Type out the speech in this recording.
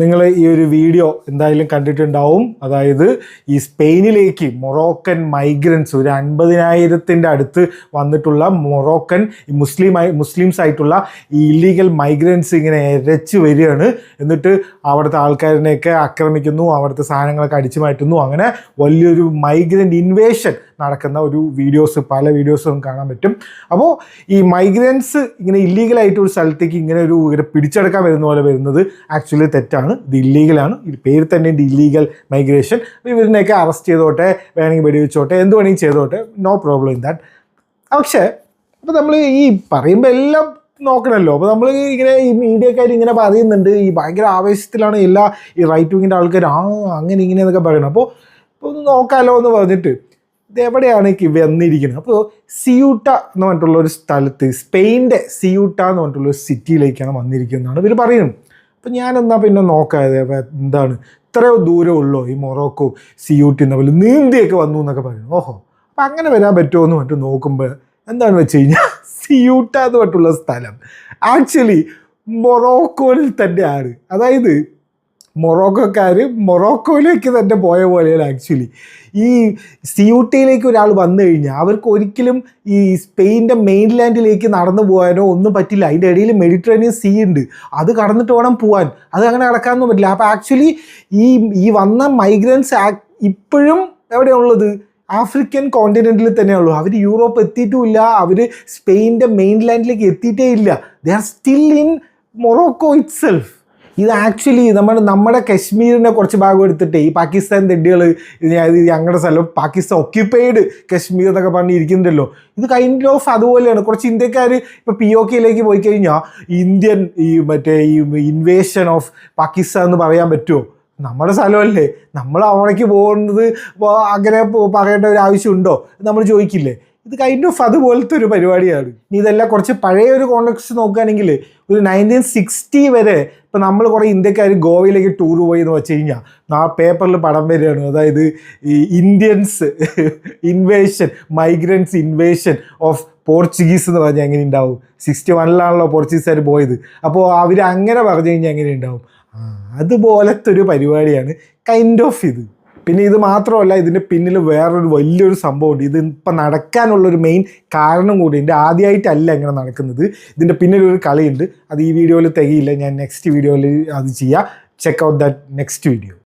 നിങ്ങൾ ഈ ഒരു വീഡിയോ എന്തായാലും കണ്ടിട്ടുണ്ടാവും. അതായത് ഈ സ്പെയിനിലേക്ക് മൊറോക്കൻ മൈഗ്രൻസ് ഒരു 50,000-ൻ്റെ അടുത്ത് വന്നിട്ടുള്ള മൊറോക്കൻ മുസ്ലിംസ് ആയിട്ടുള്ള ഈ ഇല്ലീഗൽ മൈഗ്രൻസ് ഇങ്ങനെ ഇരച്ച് വരികയാണ്. എന്നിട്ട് അവിടുത്തെ ആൾക്കാരിനെയൊക്കെ ആക്രമിക്കുന്നു, അവിടുത്തെ സാധനങ്ങളൊക്കെ അടിച്ചു മാറ്റുന്നു. അങ്ങനെ വലിയൊരു മൈഗ്രൻ്റ് ഇൻവേഷൻ നടക്കുന്ന ഒരു പല വീഡിയോസും കാണാൻ പറ്റും. അപ്പോൾ ഈ മൈഗ്രൻസ് ഇങ്ങനെ ഇല്ലീഗലായിട്ട് ഒരു സ്ഥലത്തേക്ക് ഇങ്ങനെ പിടിച്ചെടുക്കാൻ വരുന്ന പോലെ വരുന്നത് ആക്ച്വലി തെറ്റാണ്. ഇത് ഇല്ലീഗലാണ്. ഇത് പേര് തന്നെ ഉണ്ട്, ഇല്ലീഗൽ മൈഗ്രേഷൻ. ഇവരിനെയൊക്കെ അറസ്റ്റ് ചെയ്തോട്ടെ, വേണമെങ്കിൽ വെടിവെച്ചോട്ടെ, എന്ത് വേണമെങ്കിൽ ചെയ്തോട്ടെ, നോ പ്രോബ്ലം ഇൻ ദാറ്റ്. പക്ഷേ അപ്പോൾ നമ്മൾ ഈ പറയുമ്പോൾ എല്ലാം നോക്കണമല്ലോ. അപ്പോൾ നമ്മൾ ഇങ്ങനെ ഈ മീഡിയക്കാർ ഇങ്ങനെ പറയുന്നുണ്ട്, ഈ ഭയങ്കര ആവേശത്തിലാണ് ഈ റൈറ്റ് വിങ്ങിൻ്റെ ആൾക്കാർ അങ്ങനെ ഇങ്ങനെ എന്നൊക്കെ പറയണം. അപ്പോൾ ഒന്ന് നോക്കാമല്ലോ എന്ന് പറഞ്ഞിട്ട് ഇതെവിടെയാണ് വന്നിരിക്കുന്നത്? അപ്പോൾ സിയൂട്ട എന്ന് പറഞ്ഞിട്ടുള്ള ഒരു സ്ഥലത്ത്, സ്പെയിൻ്റെ സിയൂട്ട എന്ന് പറഞ്ഞിട്ടുള്ള ഒരു സിറ്റിയിലേക്കാണ് വന്നിരിക്കുന്നതാണ് ഇവർ പറയുന്നത്. അപ്പോൾ ഞാനെന്നാൽ പിന്നെ നോക്കാതെ എന്താണ് ഇത്രയോ ദൂരമുള്ളൂ ഈ മൊറോക്കോ സിയൂട്ടി എന്ന പോലെ നീന്തിയൊക്കെ വന്നു എന്നൊക്കെ പറയുന്നു. ഓഹോ, അപ്പം അങ്ങനെ വരാൻ പറ്റുമോ എന്ന് പറഞ്ഞിട്ട് നോക്കുമ്പോൾ എന്താണെന്ന് വെച്ച് കഴിഞ്ഞാൽ സിയൂട്ട എന്ന് പറഞ്ഞിട്ടുള്ള സ്ഥലം ആക്ച്വലി മൊറോക്കോയിൽ തന്നെയാണ്. അതായത് മൊറോക്കോക്കാർ മൊറോക്കോയിലേക്ക് തന്നെ പോയ പോലെയാണ് ആക്ച്വലി. ഈ സിയൂട്ടയിലേക്ക് ഒരാൾ വന്നു കഴിഞ്ഞാൽ അവർക്ക് ഒരിക്കലും ഈ സ്പെയിൻ്റെ മെയിൻലാൻഡിലേക്ക് നടന്നു പോകാനോ ഒന്നും പറ്റില്ല. അതിൻ്റെ ഇടയിൽ മെഡിറ്ററേനിയൻ സീ ഉണ്ട്, അത് കടന്നിട്ട് വേണം പോകാൻ. അത് അങ്ങനെ നടക്കാനൊന്നും പറ്റില്ല. അപ്പോൾ ആക്ച്വലി ഈ വന്ന മൈഗ്രൻസ് ഇപ്പോഴും എവിടെയുള്ളത്? ആഫ്രിക്കൻ കോണ്ടിനെൻറ്റിൽ തന്നെയുള്ളൂ. അവർ യൂറോപ്പ് എത്തിയിട്ടുമില്ല, അവർ സ്പെയിൻ്റെ മെയിൻലാൻഡിലേക്ക് എത്തിയിട്ടേ ഇല്ല. They are still in Morocco it self. ഇത് ആക്ച്വലി നമ്മുടെ കശ്മീരിനെ കുറച്ച് ഭാഗം എടുത്തിട്ട് ഈ പാകിസ്ഥാൻ തെണ്ടികൾ ഞങ്ങളുടെ സ്ഥലം പാകിസ്ഥാൻ ഒക്യുപ്പൈഡ് കശ്മീർ എന്നൊക്കെ പറഞ്ഞിരിക്കുന്നുണ്ടല്ലോ. ഇത് കൈൻഡ് ഓഫ് അതുപോലെയാണ്. കുറച്ച് ഇന്ത്യക്കാർ ഇപ്പോൾ POKയിലേക്ക് പോയി കഴിഞ്ഞാൽ ഇന്ത്യൻ ഈ ഇൻവേഷൻ ഓഫ് പാകിസ്ഥാൻ എന്ന് പറയാൻ പറ്റുമോ? നമ്മുടെ സ്ഥലമല്ലേ, നമ്മൾ അവിടേക്ക് പോകുന്നത് അങ്ങനെ പറയേണ്ട ഒരു ആവശ്യമുണ്ടോ നമ്മൾ ചോദിക്കില്ലേ? ഇത് കൈൻഡ് ഓഫ് അതുപോലത്തെ ഒരു പരിപാടിയാണ്. ഇനി ഇതെല്ലാം കുറച്ച് പഴയ ഒരു കോണ്ടെക്സ്റ്റ് നോക്കുകയാണെങ്കിൽ ഒരു 1960 വരെ ഇപ്പം നമ്മൾ കുറേ ഇന്ത്യക്കാർ ഗോവയിലേക്ക് ടൂർ പോയി എന്ന് വെച്ച് കഴിഞ്ഞാൽ പേപ്പറിൽ പടം വരികയാണ്. അതായത് ഈ Indians invasion, migrants invasion of Portuguese എന്ന് പറഞ്ഞാൽ എങ്ങനെ ഉണ്ടാവും? 61-ലാണല്ലോ പോർച്ചുഗീസുകാർ പോയത്. അപ്പോൾ അവർ അങ്ങനെ പറഞ്ഞു കഴിഞ്ഞാൽ എങ്ങനെ ഉണ്ടാവും? അതുപോലത്തെ ഒരു പരിപാടിയാണ് കൈൻഡ് ഓഫ് ഇത്. പിന്നെ ഇത് മാത്രമല്ല, ഇതിൻ്റെ പിന്നിൽ വേറൊരു വലിയൊരു സംഭവമുണ്ട്. ഇത് ഇപ്പം നടക്കാനുള്ളൊരു മെയിൻ കാരണം കൂടി ഉണ്ട്. ആദ്യമായിട്ടല്ല ഇങ്ങനെ നടക്കുന്നത്, ഇതിൻ്റെ പിന്നിലൊരു കളിയുണ്ട്. അത് ഈ വീഡിയോയിൽ തികയില്ല, ഞാൻ നെക്സ്റ്റ് വീഡിയോയിൽ അത് ചെയ്യാം. Check out that next video.